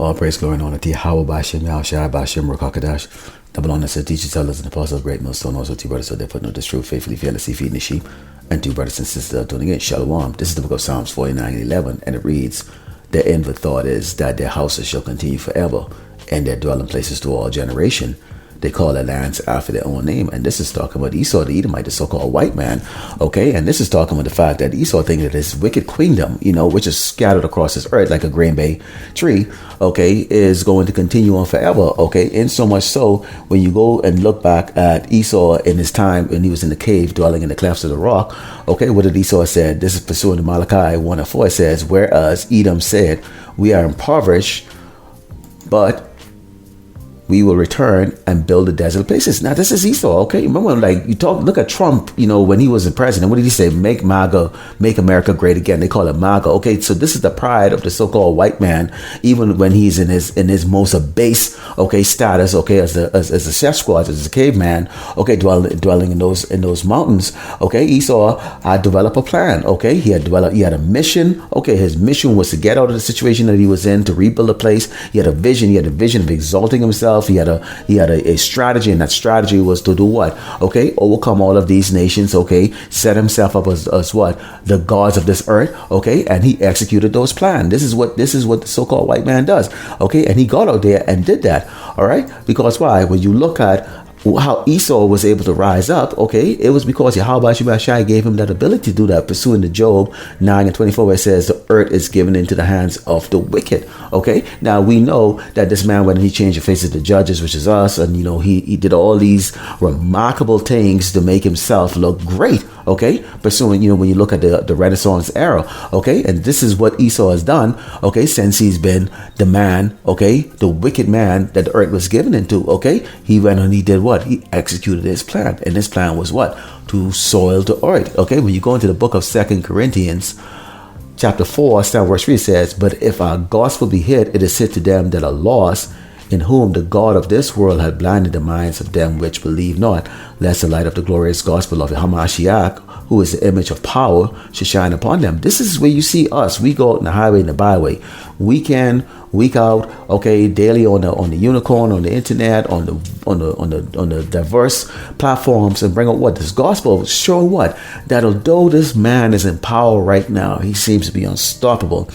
All praise, glory, and honor to Yahweh Bashim, Yahushua Bashim, Rukakadash. Double honor to teachers, elders, and apostles, great millstone, also two brothers, so therefore know this truth, faithfully, fearlessly feeding the sheep, and two brothers and sisters doing again. Shalom. This is the book of Psalms 49:11, and it reads, "Their inward thought is that their houses shall continue forever, and their dwelling places to all generation. They call their lands after their own name." And this is talking about Esau, the Edomite, the so-called white man. Okay, and this is talking about the fact that Esau thinking that his wicked kingdom, which is scattered across this earth like a green bay tree, okay, is going to continue on forever. Okay, and so much so when you go and look back at Esau in his time when he was in the cave dwelling in the clefts of the rock. Okay, what did Esau said? This is pursuing to Malachi 1:4. It says, "Whereas Edom said, we are impoverished, but we will return and build the desolate places." Now, this is Esau, okay? Remember, look at Trump, when he was the president. What did he say? Make America great again. They call it MAGA. Okay, so this is the pride of the so-called white man, even when he's in his most abase, okay, status, okay, as a Sasquatch, as a caveman, okay, dwelling in those mountains. Okay, Esau had developed a plan. Okay, he had a mission. Okay, his mission was to get out of the situation that he was in, to rebuild a place. He had a vision. He had a vision of exalting himself. He had a strategy, and that strategy was to do what? Okay, overcome all of these nations. Okay, set himself up as what? The gods of this earth. Okay, and he executed those plans. This is what the so-called white man does. Okay, and he got out there and did that. All right, because why? When you look at how Esau was able to rise up, okay, it was because Yahweh Shai gave him that ability to do that, pursuing the Job 9:24, where it says the earth is given into the hands of the wicked. Okay, now we know that this man, when he changed the faces of the judges, which is us, and he did all these remarkable things to make himself look great. Okay, pursuing, when you look at the Renaissance era, okay, and this is what Esau has done, okay, since he's been the man, okay, the wicked man that the earth was given into. Okay, he went and he did what? He executed his plan, and his plan was what? To soil the earth. Okay, when you go into the book of 2 Corinthians chapter 4, verse 3 says, "But if our gospel be hid, it is hid to them that are lost, in whom the God of this world had blinded the minds of them which believe not, lest the light of the glorious gospel of Hamashiach, who is the image of power, should shine upon them." This is where you see us. We go out in the highway and the byway, week in, week out, okay, daily on the unicorn, on the internet, on the diverse platforms, and bring out what? This gospel, showing what? That although this man is in power right now, he seems to be unstoppable.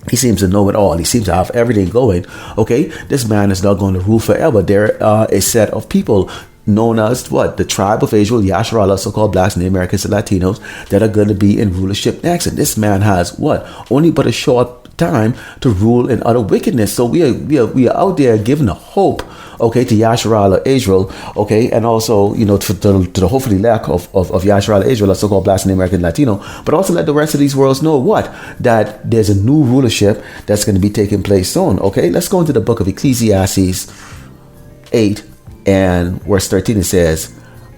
He seems to know it all. He seems to have everything going. Okay, this man is not going to rule forever. There are a set of people known as what? The tribe of Israel, Yasharala, so-called blacks, Native Americans, and Latinos, that are going to be in rulership next. And this man has what? Only but a short time to rule in utter wickedness. So we are out there giving a hope, okay, to Yasharala Israel, okay, and also to the hopefully lack of Yasharala Israel, so-called blacks, Native American, Latino, but also let the rest of these worlds know what? That there's a new rulership that's going to be taking place soon. Okay, let's go into the book of Ecclesiastes 8 and verse 13. It says,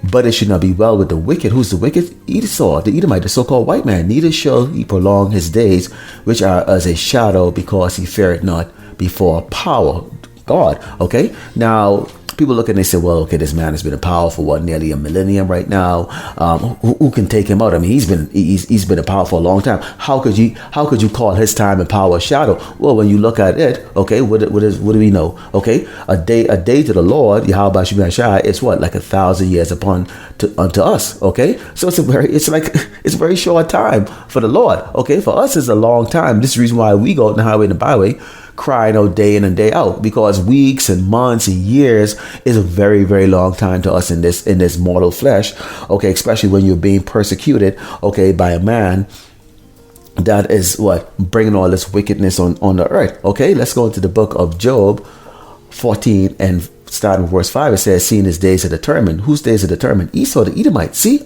"But it should not be well with the wicked." Who's the wicked? Esau, the Edomite, the so-called white man. "Neither shall he prolong his days, which are as a shadow, because he feareth not before power." God. Okay. Now, people look and they say, well, okay, this man has been in power for nearly a millennium right now. Who can take him out? I mean, he's been in power for a long time. How could you call his time and power a shadow? Well, when you look at it, okay, what do we know? Okay, a day to the Lord, Yahweh Shai, is what? Like 1,000 years unto us. Okay, so it's a very short time for the Lord. Okay, for us it's a long time. This is the reason why we go on the highway and the byway, crying out day in and day out, because weeks and months and years is a very, very long time to us in this mortal flesh. Okay, especially when you're being persecuted, okay, by a man that is what? Bringing all this wickedness on the earth. Okay, let's go into the book of Job 14 and starting with verse 5. It says, "Seeing his days are determined." Whose days are determined? Esau, the Edomite. See,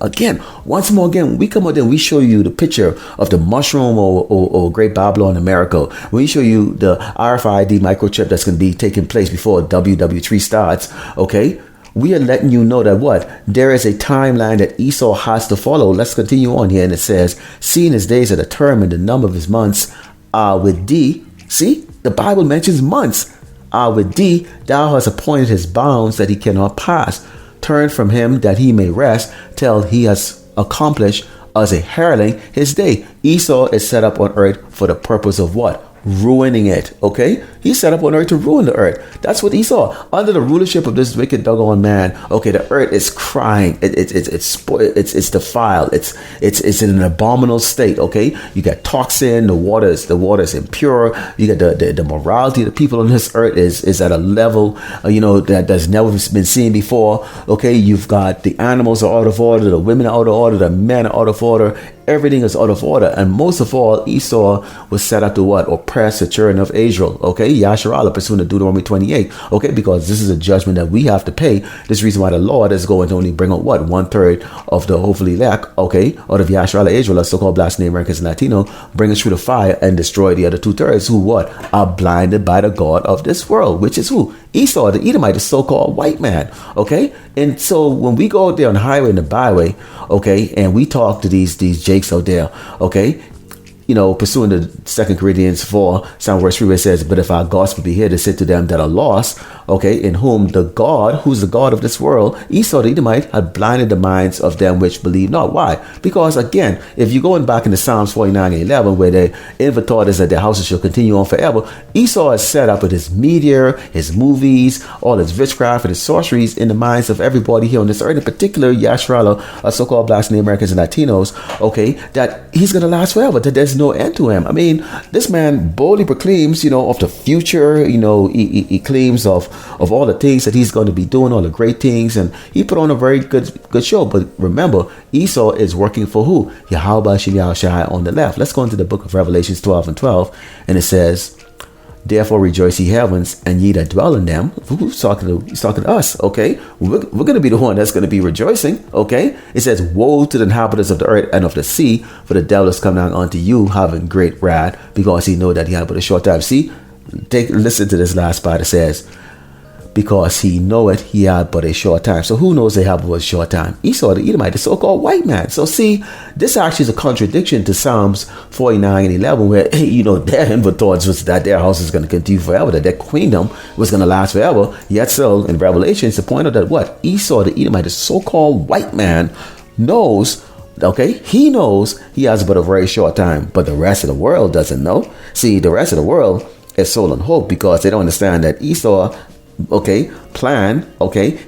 once more, we come out there and we show you the picture of the mushroom or Great Babylon America. We show you the RFID microchip that's going to be taking place before WW3 starts. Okay, we are letting you know that what? There is a timeline that Esau has to follow. Let's continue on here. And it says, "Seeing his days are determined, the number of his months are with thee." See, the Bible mentions months. "With thee, thou hast appointed his bounds that he cannot pass. Turn from him that he may rest till he has accomplished as a hireling his day." Esau is set up on earth for the purpose of what? ruining it. Okay, he set up on earth to ruin the earth. That's what Esau, under the rulership of this wicked doggone man. Okay, the earth is crying. It's spoiled. It's defiled. It's in an abominable state. Okay, you got toxin. The water is impure. You got the morality of the people on this earth is at a level that's never been seen before. Okay, you've got the animals are out of order, the women are out of order, the men are out of order. Everything is out of order, and most of all, Esau was set up to what? Oppress the children of Israel. Okay, Yasharallah pursuing the Deuteronomy 28. Okay, because this is a judgment that we have to pay. This is the reason why the Lord is going to only bring out what? 1/3 of the hopefully elect. Okay, out of Yasharallah Israel, a so-called black name Americans and Latino, bring us through the fire and destroy the other 2/3 who what? Are blinded by the God of this world, which is who? Esau, the Edomite, the so-called white man. Okay, and so when we go out there on the highway and the byway, okay, and we talk to these Jakes out there, okay, pursuing the 2 Corinthians 4, verse 3, where it says, but if our gospel be here to say to them that are lost, okay, in whom the God, who's the God of this world, Esau the Edomite, had blinded the minds of them which believe not. Why? Because again, if you're going back into Psalms 49:11, where the inventory is that their houses shall continue on forever, Esau is set up with his media, his movies, all his witchcraft and his sorceries in the minds of everybody here on this earth, in particular Yasharallah, so-called blacks, Native Americans, and Latinos, okay, that he's going to last forever, that there's no end to him. I mean, this man boldly proclaims, of the future, he claims of all the things that he's going to be doing, all the great things, and he put on a very good show. But remember, Esau is working for who? Yahweh Shem Yahushai on the left. Let's go into the book of Revelations 12:12, and it says, therefore rejoice ye heavens, and ye that dwell in them. He's talking to us, okay? We're going to be the one that's going to be rejoicing, okay? It says, woe to the inhabitants of the earth and of the sea, for the devil is come down unto you, having great wrath, because he know that he had but a short time. See, listen to this last part. It says, because he knoweth he had but a short time. So who knows they have but a short time? Esau the Edomite, the so-called white man. So see, this actually is a contradiction to Psalms 49:11, where their inventories was that their house is going to continue forever, that their kingdom was going to last forever. Yet so in Revelation, it's to point out that what? Esau the Edomite, the so-called white man, knows. Okay, he knows he has but a very short time, but the rest of the world doesn't know. See, the rest of the world is sold on hope because they don't understand that Esau, plan,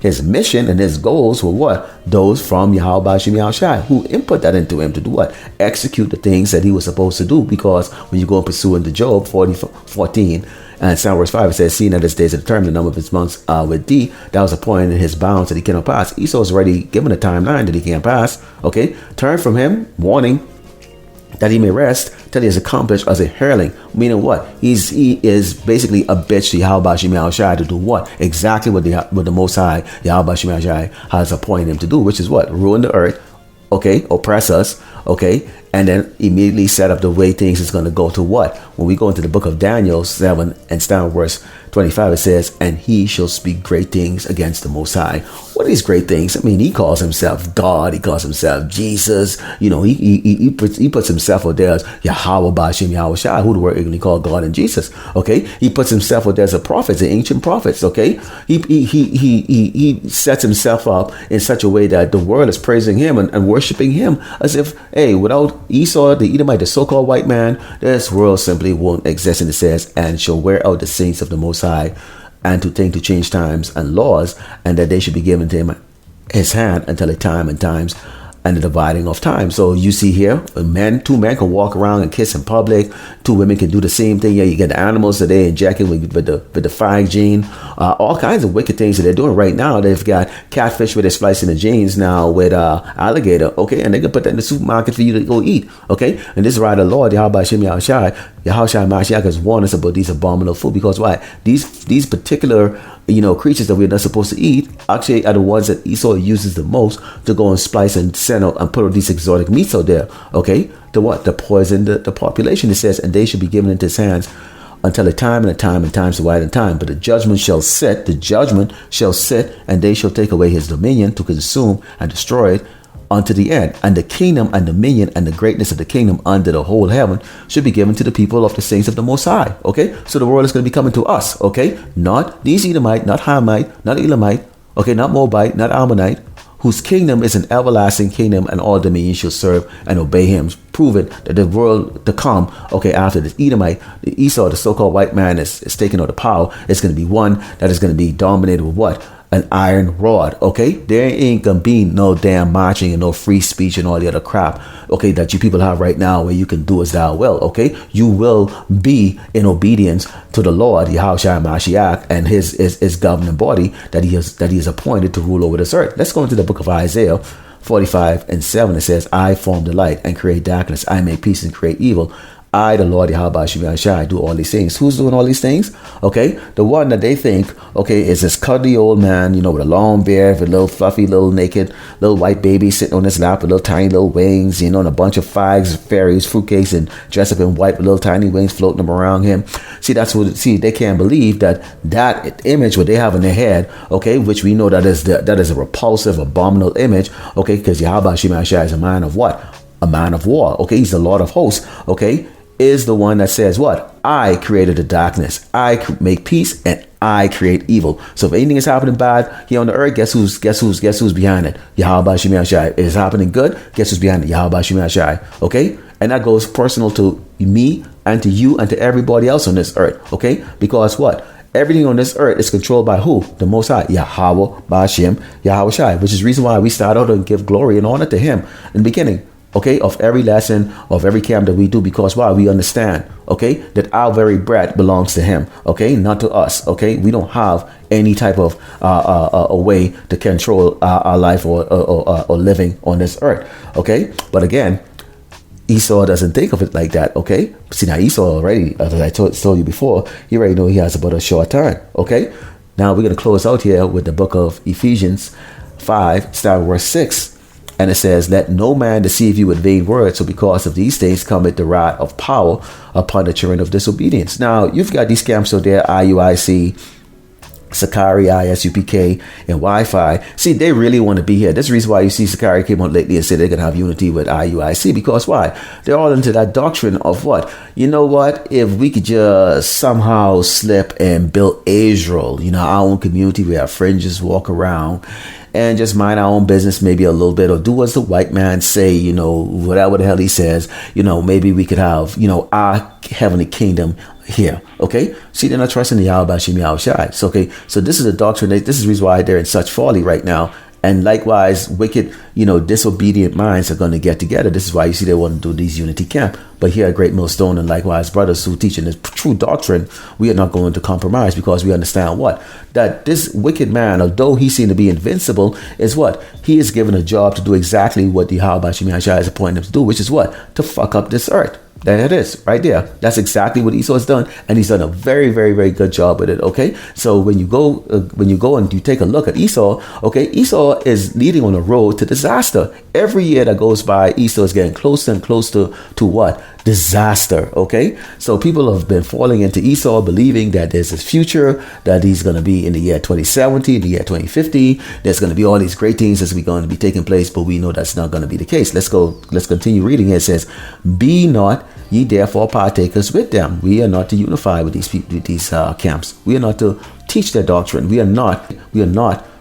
his mission and his goals were what? Those from Yahweh Shem Yahushai, who input that into him to do what? Execute the things that he was supposed to do. Because when you go and pursue into Job 40:14 and verse 5, it says, seeing that his days are determined, the number of his months with thee, that was a point in his bounds that he cannot pass. Esau is already given a timeline that he can't pass. Okay, turn from him, warning, that he may rest till he is accomplished as a hireling. Meaning what? He is basically a bitch to Yahweh Shem Yahushai to do what? Exactly what the Most High, Yahweh Shem Yahushai, has appointed him to do, which is what? Ruin the earth, oppress us, and then immediately set up the way things is going to go to what? When we go into the book of Daniel 7 and start verse 25, it says, and he shall speak great things against the Most High. What are these great things? I mean, he calls himself God. He calls himself Jesus. He puts himself out there as Yahweh B'Shem Yahushai, who the word he called God and Jesus. Okay, he puts himself out there as a prophet, the ancient prophets. Okay, he sets himself up in such a way that the world is praising him and worshiping him as if, hey, without Esau the Edomite, the so-called white man, this world simply won't exist. And it says, and shall wear out the saints of the Most High, and to think to change times and laws, and that they should be given to him his hand until a time and times and the dividing of time. So you see here, two men can walk around and kiss in public. Two women can do the same thing. Yeah, you get the animals that they injecting with the 5 gene, all kinds of wicked things that they're doing right now. They've got catfish where they're splicing the genes now with alligator. Okay, and they can put that in the supermarket for you to go eat. Okay, and this is why the Lord Yahweh Shem Yahushai Mashiach has warned us about these abominable food, because why? These particular creatures that we're not supposed to eat actually are the ones that Esau uses the most to go and splice and send out and put all these exotic meats out there. Okay, to what? To poison the population. It says, and they should be given into his hands until a time and a time and times to widen time. But the judgment shall sit, and they shall take away his dominion to consume and destroy it unto the end. And the kingdom and dominion and the greatness of the kingdom under the whole heaven should be given to the people of the saints of the Most High. Okay, so the world is going to be coming to us. Okay, not these Edomite, not Hamite, not Elamite. Okay, not Moabite, not Ammonite, whose kingdom is an everlasting kingdom, and all dominion shall serve and obey him. proving that the world to come, okay, after this Edomite, the Esau, the so-called white man is taking over the power, it's going to be one that is going to be dominated with what? An iron rod, okay? There ain't gonna be no damn marching and no free speech and all the other crap, okay, that you people have right now where you can do as thou will, okay? You will be in obedience to the Lord, Yahushua Mashiach, and his governing body that he has appointed to rule over this earth. Let's go into the book of Isaiah 45:7. It says, I form the light and create darkness. I make peace and create evil. I, the Lord, Yahweh Shai, do all these things. Who's doing all these things? Okay, the one that they think, okay, is this cuddly old man, with a long beard, with a little fluffy, little naked, little white baby sitting on his lap with little tiny little wings, and a bunch of fags, fairies, fruitcakes, and dressed up in white with little tiny wings floating them around him. See, they can't believe that image what they have in their head, okay, which we know that is a repulsive, abominable image, okay, because Yahweh Shai is a man of what? A man of war, okay? He's the Lord of hosts, okay? Is the one that says what? I created the darkness. I make peace and I create evil. So if anything is happening bad here on the earth, guess who's behind it? Yahweh Shai. If it's happening good, guess who's behind it? Yahweh Shai. Okay? And that goes personal to me and to you and to everybody else on this earth. Okay? Because what? Everything on this earth is controlled by who? The Most High, Yahweh Bashim, Yahweh Shai, which is the reason why we start out and give glory and honor to him in the beginning. Okay, of every lesson, of every camp that we do, because why? We understand, okay, that our very breath belongs to him, okay, not to us, okay. We don't have any type of a way to control our life or living on this earth, okay. But again, Esau doesn't think of it like that, okay. See, now Esau already, as I told you before, he already know he has about a short time, okay. Now we're going to close out here with the book of Ephesians 5, start verse 6. And it says, let no man deceive you with vain words. So because of these things cometh the wrath of power upon the children of disobedience. Now, you've got these camps out there, IUIC, Sakari, ISUPK, and Wi-Fi. See, they really want to be here. That's the reason why you see Sakari came out lately and said they're going to have unity with IUIC. Because why? They're all into that doctrine of what? You know what? If we could just somehow slip and build Israel, our own community, we have fringes, walk around and just mind our own business maybe a little bit, or do as the white man say, whatever the hell he says, maybe we could have, our heavenly kingdom here. Okay. See, they're not trusting the Yahweh Bashim Yahweh Shai. So, okay. So this is a doctrine. This is the reason why they're in such folly right now. And likewise, wicked, disobedient minds are going to get together. This is why you see they want to do these unity camp. But here at Great Millstone and likewise brothers who teach in this true doctrine, we are not going to compromise, because we understand what? That this wicked man, although he seemed to be invincible, is what? He is given a job to do exactly what the Yahweh Bashim Yahweh Shai is appointing him to do, which is what? To fuck up this earth. There it is, right there. That's exactly what Esau has done, and he's done a very, very, very good job with it. Okay, so when you go and you take a look at Esau, okay, Esau is leading on a road to disaster. Every year that goes by, Esau is getting closer and closer to what? Disaster. Okay, so people have been falling into Esau, believing that there's this future, that he's going to be in the year 2070, the year 2050. There's going to be all these great things that's going to be taking place, but we know that's not going to be the case. Let's continue reading. It says, "Be not ye therefore partakers with them." We are not to unify with these people, with these camps. We are not to teach their doctrine. We are not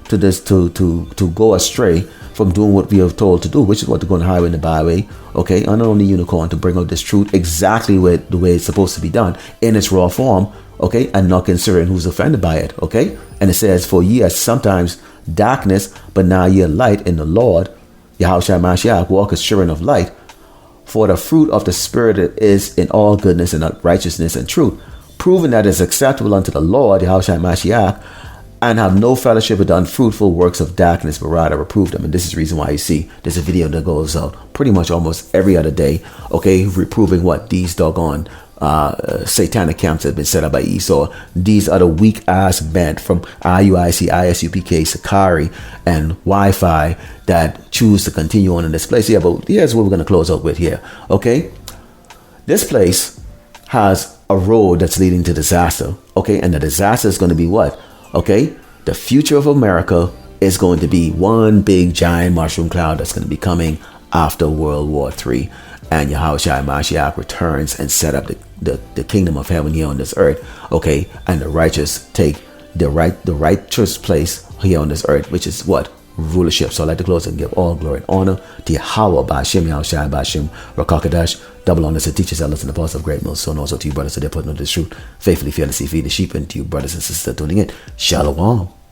to go astray from doing what we are told to do, which is what to go on the highway and the byway, okay, and on the unicorn, to bring out this truth exactly the way it's supposed to be done in its raw form, okay, and not considering who's offended by it, okay. And it says, "For ye are sometimes darkness, but now ye are light in the Lord. Yahushua Mashiach, walk as children of light. For the fruit of the Spirit is in all goodness and righteousness and truth, proving that it is acceptable unto the Lord, Yahushua Mashiach, and have no fellowship with the unfruitful works of darkness, but rather reprove them." And this is the reason why you see there's a video that goes out pretty much almost every other day, okay, reproving what these doggone satanic camps have been set up by Esau. These are the weak ass men from IUIC, ISUPK, Sakari, and Wi-Fi that choose to continue on in this place. Yeah, but here's what we're going to close out with here, okay? This place has a road that's leading to disaster, okay? And the disaster is going to be what? Okay, the future of America is going to be one big giant mushroom cloud that's going to be coming after World War III. And Yahushua Mashiach returns and set up the kingdom of heaven here on this earth. Okay, and the righteous take the righteous place here on this earth, which is what? rulership. So I like to close and give all glory and honor to Yahweh Ba'ashem Yahushua Ba'ashem Rakakadash. Double honors to teachers, elders, and the apostles of great millstone. Also to you brothers that are putting on this truth faithfully, fearlessly feed the sheep, and to you brothers and sisters tuning in. Shalom.